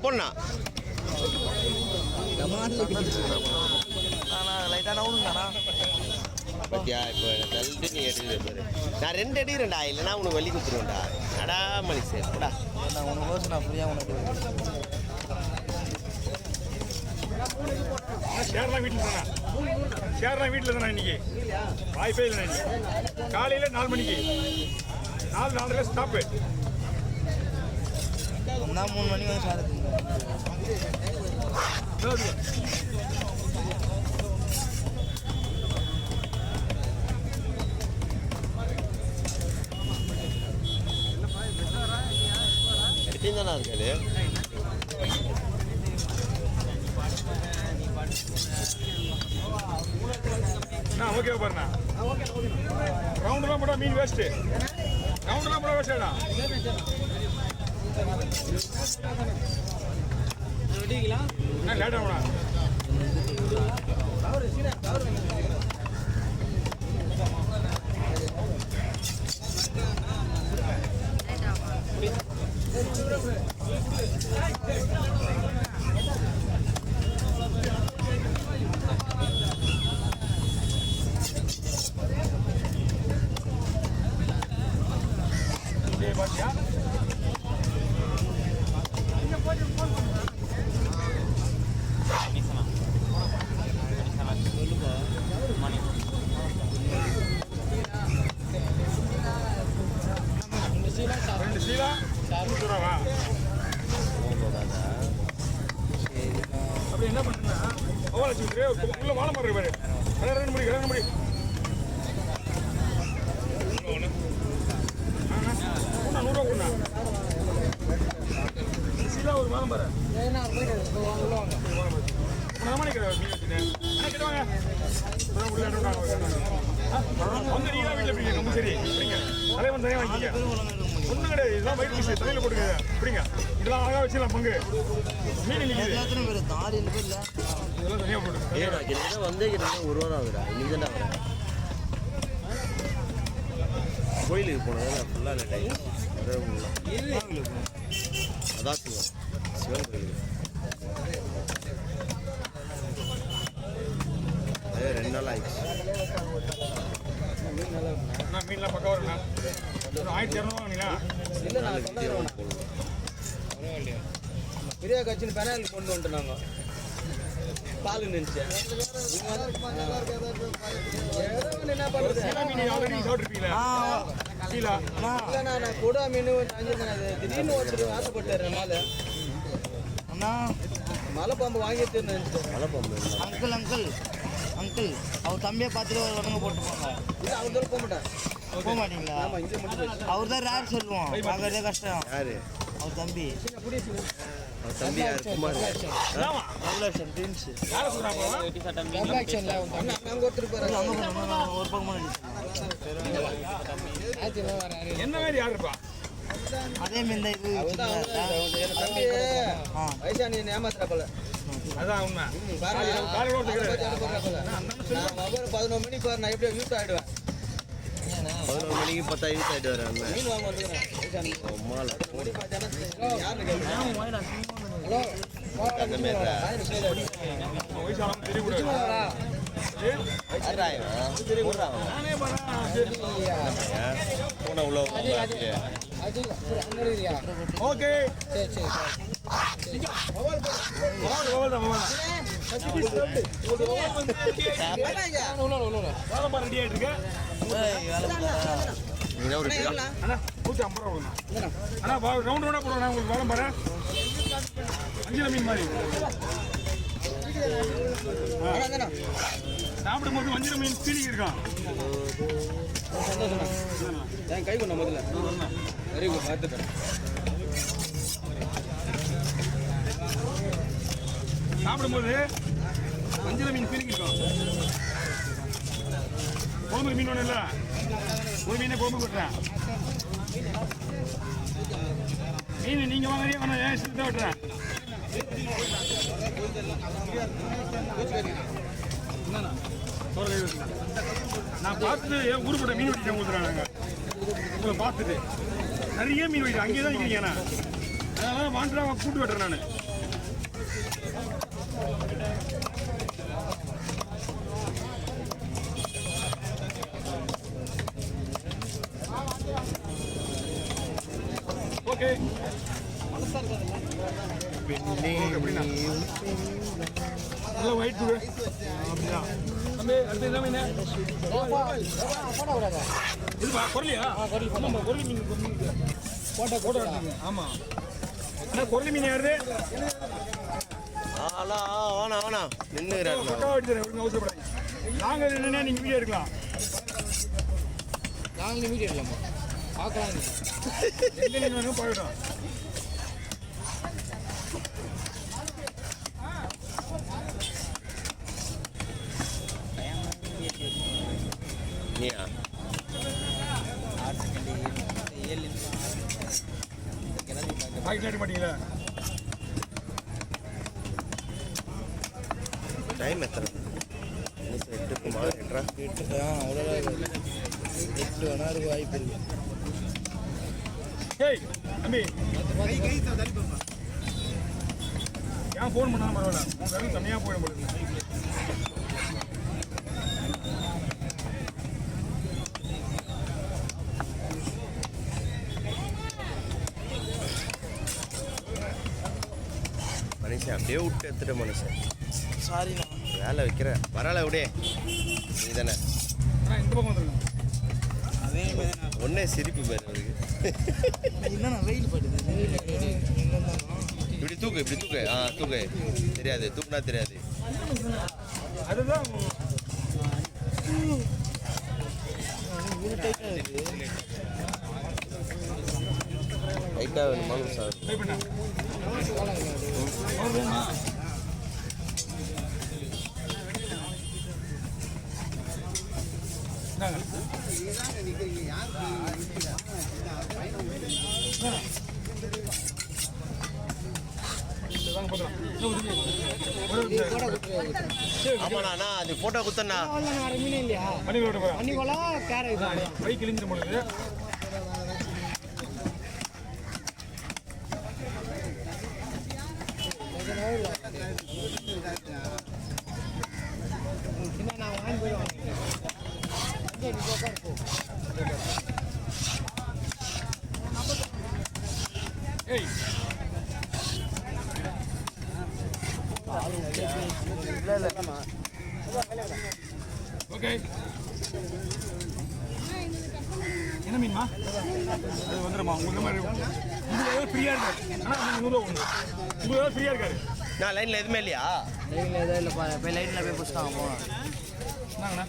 பொண்ணா லைட்டான விடுங்கண்ணா. பத்தியா இப்போ தள்ளிட்டு நீ எடுத்து நான் 2 எடுக்கிறேன்டா, இல்லைன்னா உனக்கு வலி கொடுத்துருவேன்டா. அடா மணி சரிடா, உனக்கு கோர்ஸ் நான் ஃப்ரீயாக உனக்கு ஷேர்லாம் வீட்டில் தானே, ஷேர்லாம் வீட்டில் தானே இன்னைக்கு வாய்ப்பே இல்லை. இன்னைக்கு காலையில் 4 மணிக்கு 4:30 ஸ்டாப்பு. 3 மணிக்கு வந்து சார் தானா இருக்காது. ஓகே பாருண்ணா, ரவுண்டெல்லாம் போட்டா மீன் வேஸ்ட்டு, ரவுண்டெல்லாம் போட்டா வேஸ்டா. லேட்டாக போனா அப்படி என்ன பண்ணுறா உள்ள வாழை மரம் பாரு. 2 மணி 2 மணி நூறுரூவா கொடுண்ணா. சீலா ஒரு வாழை மரம் வந்து நீங்க வீட்டில் பிடிங்க. ரொம்ப சரி பிடிங்க, அதே வந்து தனியாக வாங்கிக்க. ஒன்றும் கிடையாது, இதெல்லாம் வயிற்று விஷயம் தலையில் போட்டுக்க பிடிங்க. இதெல்லாம் அழகாக வச்சுக்கலாம் பங்கு. மீன் நிற்கிது, இதெல்லாம் தனியாக போட்டு வந்து 1 ரூபா தான் ஆகுதா. இன்னைக்கு தான் ஆகுறேன். கோயிலுக்கு போனது ஃபுல்லாக லேட் ஆகிடும். அதான் சிவன் கோயிலுக்கு 2 நாள் ஆயிடுச்சு. மீன்லாம் பக்கம் வருண்ணா. 1200 வாங்கினீங்களா? பெரிய கட்சின்னு பெனாயில் கொண்டு வந்துட்டு நாங்கள் பால் நினைச்சேன். என்ன பண்ணுறது, நான் கொடா மீன் திடீர்னு ஒருத்தர் ஆசைப்பட்டார். அண்ணா மலை பாம்பு வாங்கிட்டு நினைச்சிட்டேன். மலை பாம்பு அங்கிள் அங்கிள் அங்கிள் அவர் தம்பியை பார்த்துட்டு ஒரு உடனே போட்டு போங்க. இல்லை அவர் தான் போக மாட்டேன். போக மாட்டீங்களா? ஆமாம், இங்கே மட்டும் அவர் தான் ரேர் சொல்லுவோம். பார்க்கறதே கஷ்டம். யாரு அவர் தம்பி? அவர் தம்பி யார்? குமார். ஒரு பக்கம் என்ன மாதிரி யார் இருப்பா? அதே மாதிரி இது தம்பி வயசா நீ ஏமாத்துறப்பல. அதான் உண்மை. 11 மணிக்கு பாரு, நான் எப்படியோ யூஸ் ஆகிடுவேன். 11 மணிக்கு 10 யூஸ் ஆகிட்டு வரேன். மீன் வாங்க வந்துக்கிறேன். ஓகே மீன் மாதிரி சாப்பிடும்போது வஞ்சிர மீன் ஃபீலிங் இருக்கான். என் கை கொண்ட முதல்ல வெரி குட் பார்த்துட்டேன். சாப்பிடும்போது வஞ்சிர மீன் ஃபீலிங் இருக்கும். குழம்பு மீன் ஒன்றும் இல்லை, ஒரு மீனை குழம்பு கொட்டுறேன். மீன் நீங்கள் வாங்குறீங்க, ஆனால் ஏன் இஷ்டத்தை வெட்டுறேன். நான் பார்த்துட்டு ஏன் ஊருப்பட்ட மீன் வெட்டிட்டு கொடுத்துறேன். நாங்கள் உங்களை பார்த்துட்டு நிறைய மீன் வெட்டி அங்கேயே தான் நிற்கிறீங்கண்ணா. அதனால வாண்டா கூட்டு வெட்டுறேன் நான். ஓகே நல்லா ஒயிட் தூள் அப்படியா தம்பி அடுத்து என்ன மீன் இதுப்பா குரலியா ஆமாம்ப்பா குரலி மீன் போட்டோ எடுத்துங்க ஆமாம் என்ன குரலி மீன் யாருது வேணா நின்றுறாரு பக்காவாக எடுத்துறேன் அவசரப்படாங்க நாங்கள் என்னென்ன நீங்கள் வீடியோ எடுக்கலாம் நாங்களும் வீடியோ எடுக்கலாமா பார்க்கலாம் எங்கே நீங்கள் வேணும் போயிடும் நீயா பாக்கெட் எடுக்க மாட்டீங்களா டைம் எத்தனை 8:00 8:30 அவ்வளோ 8 மணி நேரம் வாய்ப்பு இருக்கு. ஏய் தம்பி ஏன் ஃபோன் பண்ணாலும் பரவாயில்ல உன் வெறும் தனியாக போயிட போகுது மனுஷன் அப்படியே விட்டு எடுத்துட்ட மனுஷன் சாரிண்ணா வேலை வைக்கிற பரவாயில்ல விடே நீ தானே ஆனால் இந்த பக்கம் வந்துருங்க அதே மாதிரி தான் ஒன்றே சிரிப்பு பேர் அவருக்கு என்னண்ணா வெயில் படுது எங்கே இருந்தாலும் இப்படி தூக்கு தூக்கு தெரியாது தூக்குனா தெரியாது அதுதான் இது டைட்டாக இருக்குது லைட்டாக வேணுமாலும் சார் ட்ரை பண்ண ஆமாண்ணா அது ஃபோட்டோ குத்தண்ணா மீன் இல்லையா பண்ணி விட்டு போகிறேன் பண்ணிக்கோலாம் கேரட் கை கிழிஞ்சிட பொழுது என்ன நான் வாங்கி போயிடுவாங்க ஏய் ஓகே என்ன மீன்மா அது வந்துடுமா உங்களுக்கு மாதிரி உங்களுக்கு ஃப்ரீயாக இருக்காரு ஆனால் 100 ஒன்று உங்களுக்கு ஃப்ரீயாக இருக்காரு நான் லைனில் எதுவுமே இல்லையா லைனில் எதுவும் இல்லை போய் லைனில் போய் பிடிச்சிட்டாங்க போகலாம் என்னங்கண்ணா